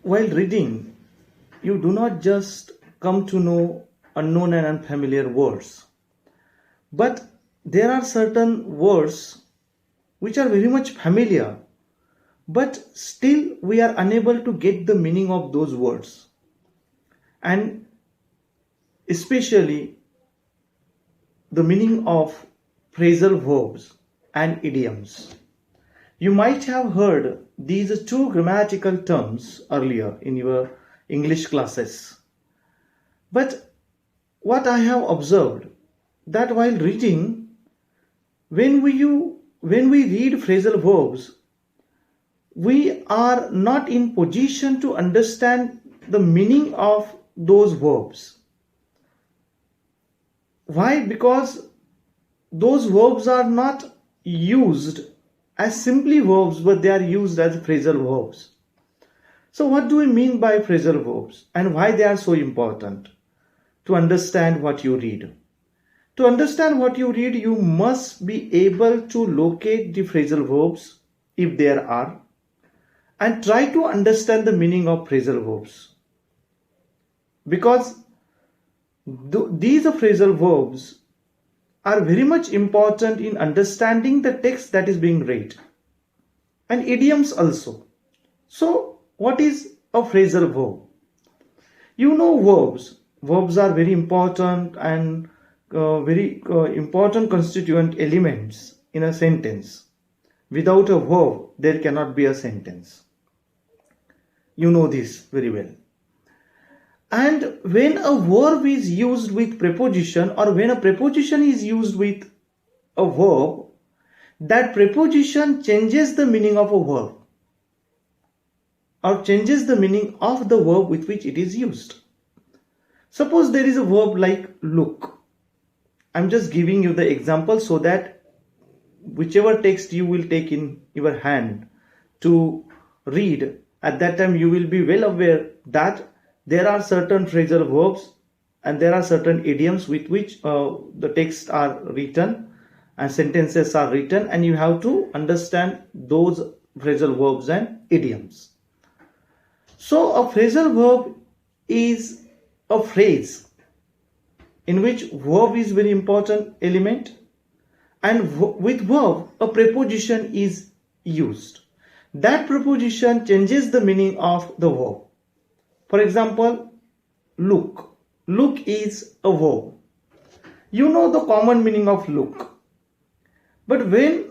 While reading, you do not just come to know unknown and unfamiliar words, but there are certain words which are very much familiar, but still we are unable to get the meaning of those words. And especially the meaning of phrasal verbs and idioms. You might have heard these two grammatical terms earlier in your English classes. But what I have observed that while reading, when we read phrasal verbs, we are not in position to understand the meaning of those verbs. Why? Because those verbs are not used as simply verbs, but they are used as phrasal verbs. So what do we mean by phrasal verbs and why they are so important to understand what you read? To understand what you read, you must be able to locate the phrasal verbs if there are and try to understand the meaning of phrasal verbs. Because these phrasal verbs are very much important in understanding the text that is being read, and idioms also. So what is a phrasal verb? You know verbs. Verbs are very important and very important constituent elements in a sentence. Without a verb, there cannot be a sentence. You know this very well. And when a verb is used with preposition, or when a preposition is used with a verb, that preposition changes the meaning of a verb or changes the meaning of the verb with which it is used. Suppose there is a verb like look. I'm just giving you the example so that whichever text you will take in your hand to read, at that time you will be well aware that there are certain phrasal verbs and there are certain idioms with which the texts are written and sentences are written, and you have to understand those phrasal verbs and idioms. So a phrasal verb is a phrase in which verb is very important element, and with verb a preposition is used. That preposition changes the meaning of the verb. For example, look. Look is a verb. You know the common meaning of look. But when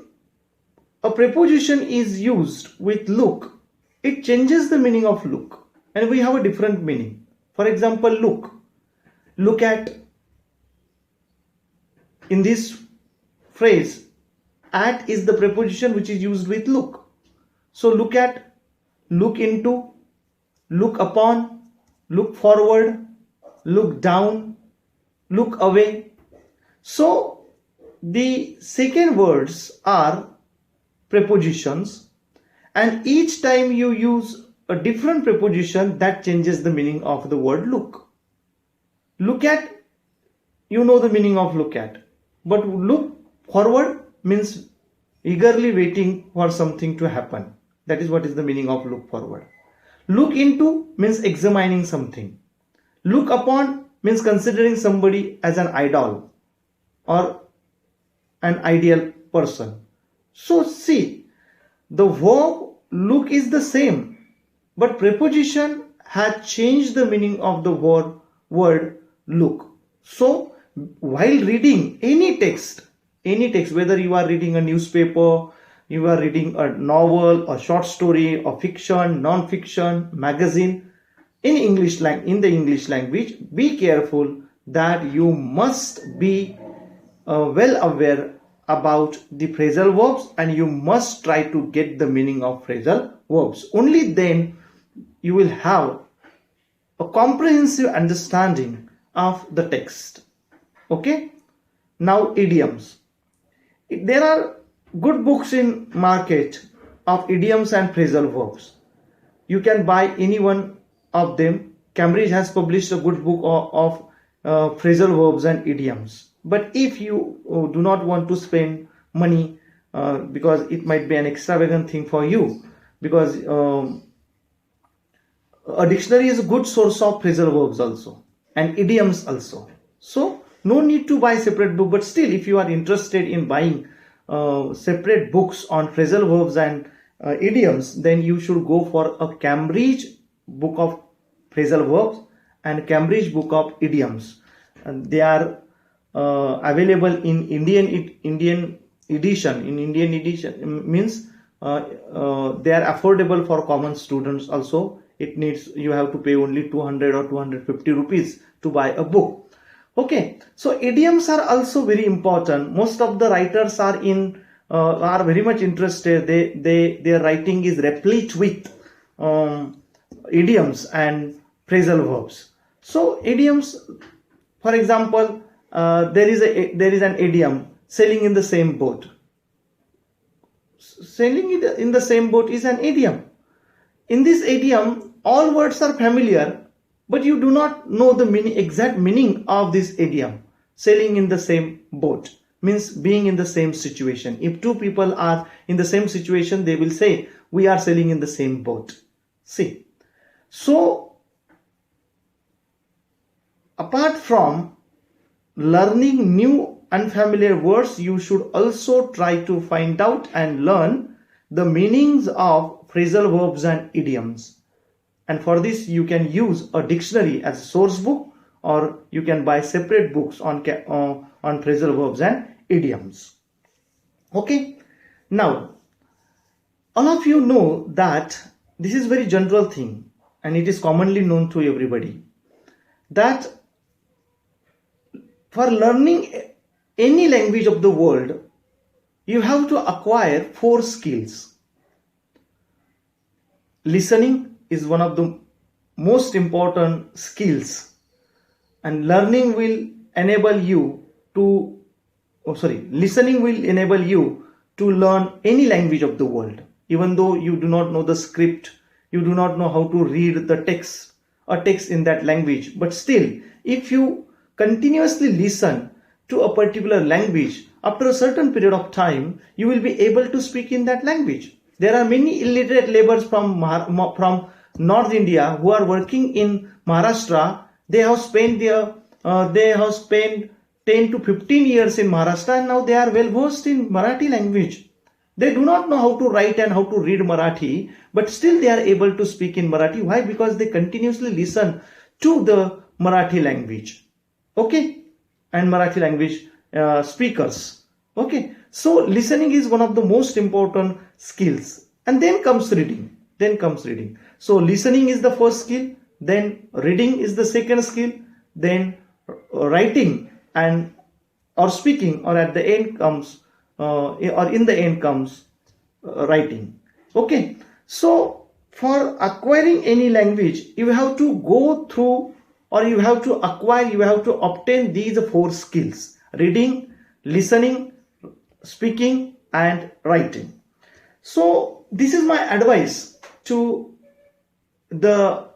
a preposition is used with look, it changes the meaning of look, and we have a different meaning. For example, look. Look at. In this phrase, at is the preposition which is used with look. So look at, look into, look upon, look forward, look down, look away. So the second words are prepositions, and each time you use a different preposition, that changes the meaning of the word look. Look at, you know the meaning of look at, but look forward means eagerly waiting for something to happen. That is what is the meaning of look forward. Look into means examining something. Look upon means considering somebody as an idol or an ideal person. So see, the verb look is the same, but preposition had changed the meaning of the word look. So while reading any text, whether you are reading a newspaper, you are reading a novel, a short story, or fiction, non-fiction, magazine, in the English language, be careful that you must be well aware about the phrasal verbs, and you must try to get the meaning of phrasal verbs. Only then you will have a comprehensive understanding of the text. Okay? Now idioms. There are good books in market of idioms and phrasal verbs. You can buy any one of them. Cambridge has published a good book of phrasal verbs and idioms. But if you do not want to spend money because it might be an extravagant thing for you, because a dictionary is a good source of phrasal verbs also and idioms also. So no need to buy separate book, but still if you are interested in buying separate books on phrasal verbs and idioms, then you should go for a Cambridge book of phrasal verbs and Cambridge book of idioms. And they are available in Indian edition. In Indian edition means they are affordable for common students also. It needs, you have to pay only 200 or 250 rupees to buy a book. Okay, so idioms are also very important. Most of the writers are very much interested. Their writing is replete with idioms and phrasal verbs. So idioms, for example, there is an idiom, sailing in the same boat. Sailing in the same boat is an idiom. In this idiom, all words are familiar, but you do not know the exact meaning of this idiom. Sailing in the same boat means being in the same situation. If two people are in the same situation, they will say, we are sailing in the same boat. See, so apart from learning new unfamiliar words, you should also try to find out and learn the meanings of phrasal verbs and idioms. And for this, you can use a dictionary as a source book, or you can buy separate books on phrasal verbs and idioms. Okay. Now, all of you know that this is very general thing, and it is commonly known to everybody, that for learning any language of the world, you have to acquire 4 skills. Listening is one of the most important skills, and listening will enable you to learn any language of the world. Even though you do not know the script, you do not know how to read the text in that language, but still, if you continuously listen to a particular language, after a certain period of time, you will be able to speak in that language. There are many illiterate laborers from North India who are working in Maharashtra. They have spent 10 to 15 years in Maharashtra, and now they are well versed in Marathi language. They do not know how to write and how to read Marathi, but still they are able to speak in Marathi. Why? Because they continuously listen to the Marathi language. Okay, and Marathi language speakers. Okay, so listening is one of the most important skills, and then comes reading. So listening is the first skill, then reading is the second skill, then writing or speaking, or at the end comes writing. Okay, so for acquiring any language, you have to go through, or you have to obtain these 4 skills: reading, listening, speaking, and writing. So this is my advice to the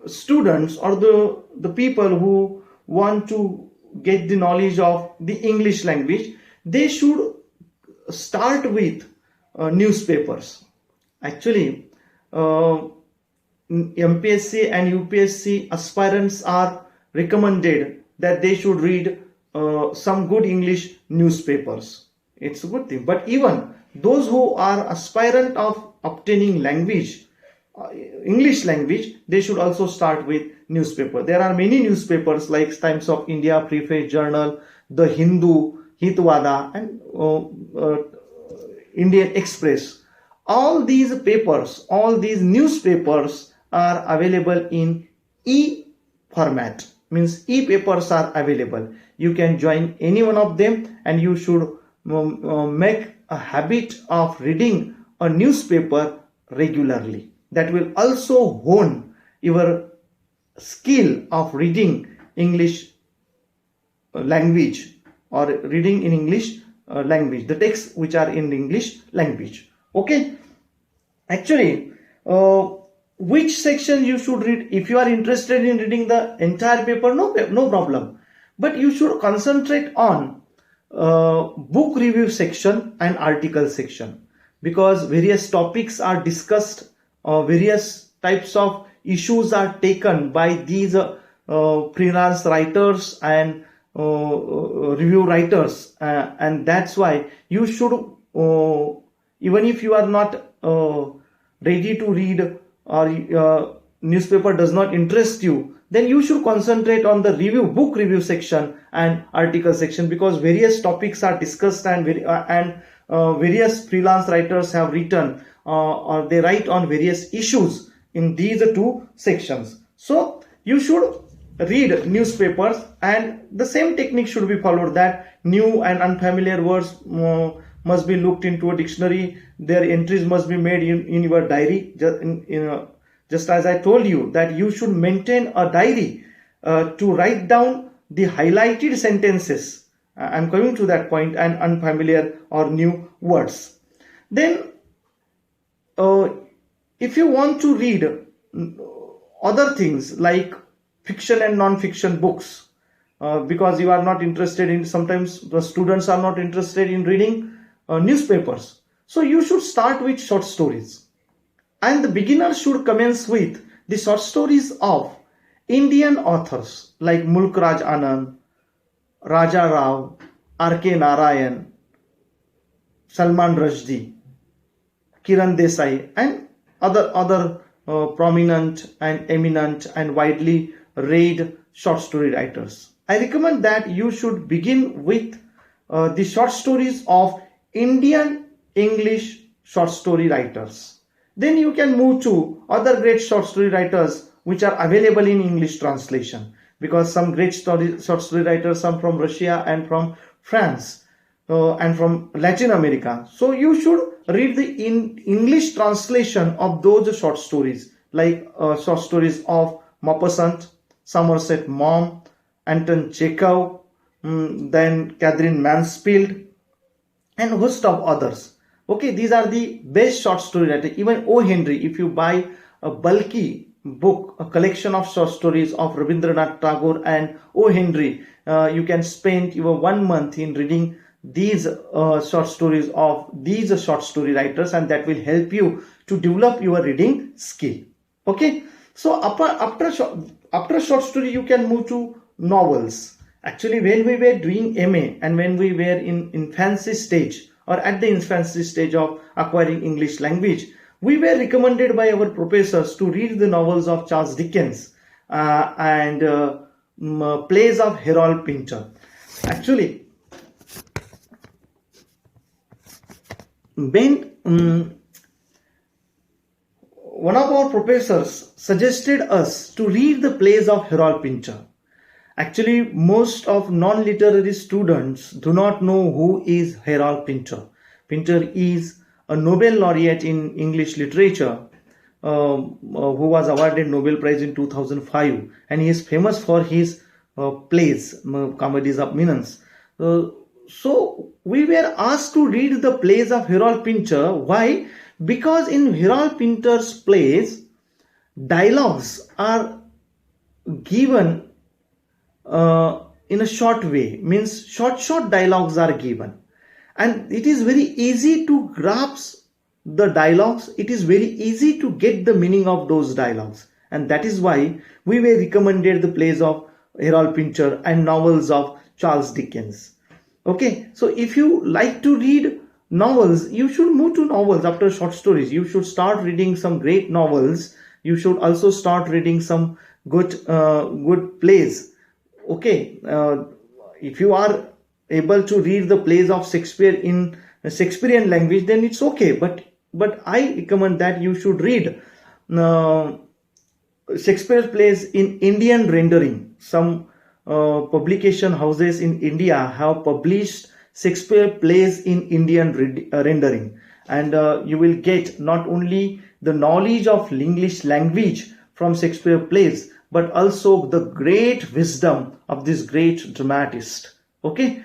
students or the people who want to get the knowledge of the English language. They should start with newspapers. Actually, MPSC and UPSC aspirants are recommended that they should read some good English newspapers. It's a good thing. But even those who are aspirant of obtaining language, English language, they should also start with newspaper. There are many newspapers like Times of India, Preface Journal, The Hindu, Hitwada, and Indian Express. All these newspapers are available in e-format. Means e-papers are available. You can join any one of them, and you should make a habit of reading a newspaper regularly. That will also hone your skill of reading English language, or reading in English language, the texts which are in English language. Okay, actually, which section you should read? If you are interested in reading the entire paper, no problem, but you should concentrate on book review section and article section, because various topics are discussed, various types of issues are taken by these freelance writers and review writers, and that's why you should, even if you are not ready to read, or newspaper does not interest you, then you should concentrate on the book review section and article section, because various topics are discussed, and various freelance writers have written, or they write on various issues in these two sections. So you should read newspapers, and the same technique should be followed, that new and unfamiliar words must be looked into a dictionary. Their entries must be made in your diary. Just as I told you that you should maintain a diary to write down the highlighted sentences. I'm coming to that point, and unfamiliar or new words. Then if you want to read other things like fiction and non-fiction books, because you are not interested in, sometimes the students are not interested in reading newspapers, so you should start with short stories, and the beginner should commence with the short stories of Indian authors like Mulk Raj Anand, Raja Rao, R.K. Narayan, Salman Rushdie, Kiran Desai, and other prominent and eminent and widely read short story writers. I recommend that you should begin with the short stories of Indian English short story writers. Then you can move to other great short story writers which are available in English translation, because some great short story writers are from Russia and from France and from Latin America. So you should read the English translation of those short stories, like short stories of Maupassant, Somerset Maugham, Anton Chekhov, then Catherine Mansfield, and a host of others. Okay, these are the best short story writers. Even O. Henry, if you buy a bulky book, a collection of short stories of Rabindranath Tagore and O. Henry, you can spend your 1 month in reading these short stories of these short story writers, and that will help you to develop your reading skill. Okay, so after short story you can move to novels. Actually, when we were doing MA and when we were in infancy stage, or at the infancy stage of acquiring English language, we were recommended by our professors to read the novels of Charles Dickens and plays of Harold Pinter. Actually, when one of our professors suggested us to read the plays of Harold Pinter. Actually, most of non-literary students do not know who is Harold Pinter. Pinter is a Nobel laureate in English literature who was awarded Nobel Prize in 2005, and he is famous for his plays, comedies of menace. So we were asked to read the plays of Harold Pinter. Why? Because in Harold Pinter's plays, dialogues are given in a short way, means short dialogues are given, and it is very easy to grasp the dialogues. It is very easy to get the meaning of those dialogues, and that is why we were recommended the plays of Harold Pinter and novels of Charles Dickens. Okay, so if you like to read novels, you should move to novels after short stories. You should start reading some great novels. You should also start reading some good plays. Okay, if you are able to read the plays of Shakespeare in Shakespearean language, then it's okay. But I recommend that you should read Shakespeare plays in Indian rendering. Some publication houses in India have published Shakespeare plays in Indian rendering, and you will get not only the knowledge of English language from Shakespeare plays, but also the great wisdom of this great dramatist. Okay,